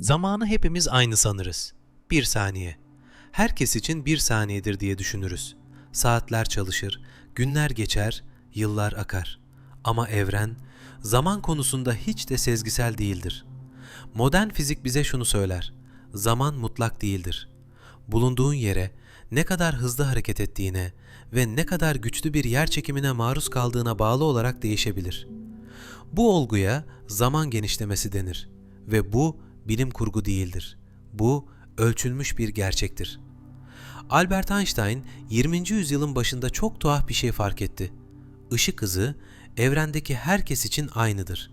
Zamanı hepimiz aynı sanırız. Bir saniye. Herkes için bir saniyedir diye düşünürüz. Saatler çalışır, günler geçer, yıllar akar. Ama evren, zaman konusunda hiç de sezgisel değildir. Modern fizik bize şunu söyler: zaman mutlak değildir. Bulunduğun yere, ne kadar hızlı hareket ettiğine ve ne kadar güçlü bir yer çekimine maruz kaldığına bağlı olarak değişebilir. Bu olguya zaman genişlemesi denir ve bu bilim kurgu değildir. Bu ölçülmüş bir gerçektir. Albert Einstein 20. yüzyılın başında çok tuhaf bir şey fark etti. Işık hızı evrendeki herkes için aynıdır.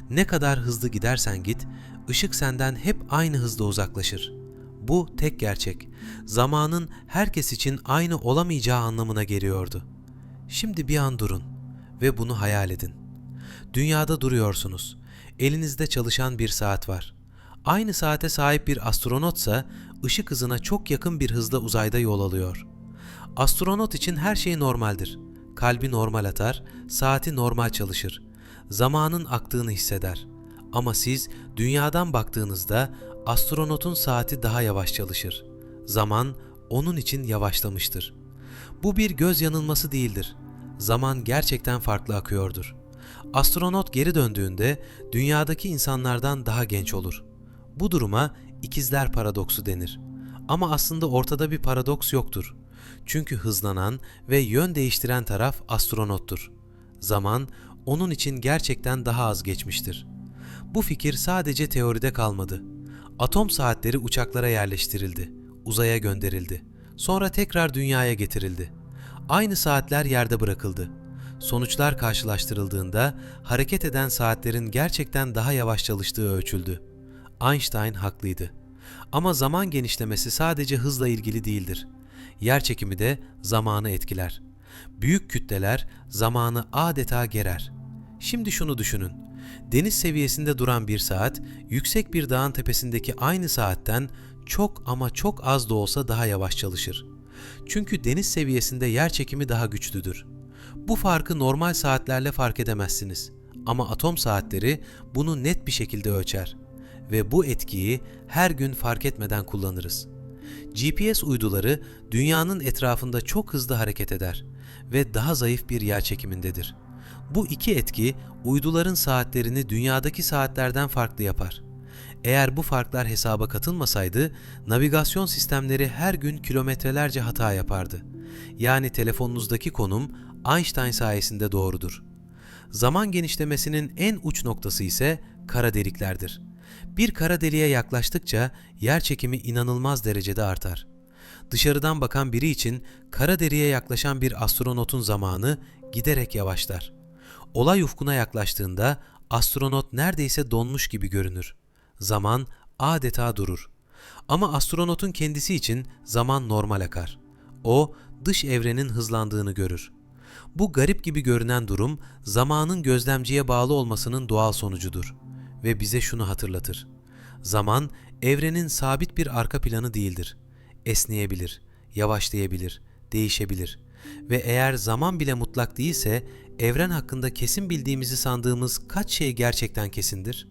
Ne kadar hızlı gidersen git, ışık senden hep aynı hızda uzaklaşır. Bu tek gerçek, zamanın herkes için aynı olamayacağı anlamına geliyordu. Şimdi bir an durun ve bunu hayal edin. Dünyada duruyorsunuz. Elinizde çalışan bir saat var. Aynı saate sahip bir astronotsa ışık hızına çok yakın bir hızda uzayda yol alıyor. Astronot için her şey normaldir. Kalbi normal atar, saati normal çalışır. Zamanın aktığını hisseder. Ama siz dünyadan baktığınızda astronotun saati daha yavaş çalışır. Zaman onun için yavaşlamıştır. Bu bir göz yanılması değildir. Zaman gerçekten farklı akıyordur. Astronot geri döndüğünde dünyadaki insanlardan daha genç olur. Bu duruma ikizler paradoksu denir. Ama aslında ortada bir paradoks yoktur. Çünkü hızlanan ve yön değiştiren taraf astronottur. Zaman onun için gerçekten daha az geçmiştir. Bu fikir sadece teoride kalmadı. Atom saatleri uçaklara yerleştirildi, uzaya gönderildi. Sonra tekrar dünyaya getirildi. Aynı saatler yerde bırakıldı. Sonuçlar karşılaştırıldığında hareket eden saatlerin gerçekten daha yavaş çalıştığı ölçüldü. Einstein haklıydı. Ama zaman genişlemesi sadece hızla ilgili değildir. Yerçekimi de zamanı etkiler. Büyük kütleler zamanı adeta gerer. Şimdi şunu düşünün. Deniz seviyesinde duran bir saat, yüksek bir dağın tepesindeki aynı saatten çok ama çok az da olsa daha yavaş çalışır. Çünkü deniz seviyesinde yerçekimi daha güçlüdür. Bu farkı normal saatlerle fark edemezsiniz. Ama atom saatleri bunu net bir şekilde ölçer. Ve bu etkiyi her gün fark etmeden kullanırız. GPS uyduları dünyanın etrafında çok hızlı hareket eder ve daha zayıf bir yerçekimindedir. Bu iki etki uyduların saatlerini dünyadaki saatlerden farklı yapar. Eğer bu farklar hesaba katılmasaydı, navigasyon sistemleri her gün kilometrelerce hata yapardı. Yani telefonunuzdaki konum Einstein sayesinde doğrudur. Zaman genişlemesinin en uç noktası ise kara deliklerdir. Bir kara deliğe yaklaştıkça yerçekimi inanılmaz derecede artar. Dışarıdan bakan biri için kara deliğe yaklaşan bir astronotun zamanı giderek yavaşlar. Olay ufkuna yaklaştığında astronot neredeyse donmuş gibi görünür. Zaman adeta durur. Ama astronotun kendisi için zaman normal akar. O, dış evrenin hızlandığını görür. Bu garip gibi görünen durum, zamanın gözlemciye bağlı olmasının doğal sonucudur. Ve bize şunu hatırlatır: zaman, evrenin sabit bir arka planı değildir. Esneyebilir, yavaşlayabilir, değişebilir. Ve eğer zaman bile mutlak değilse, evren hakkında kesin bildiğimizi sandığımız kaç şey gerçekten kesindir?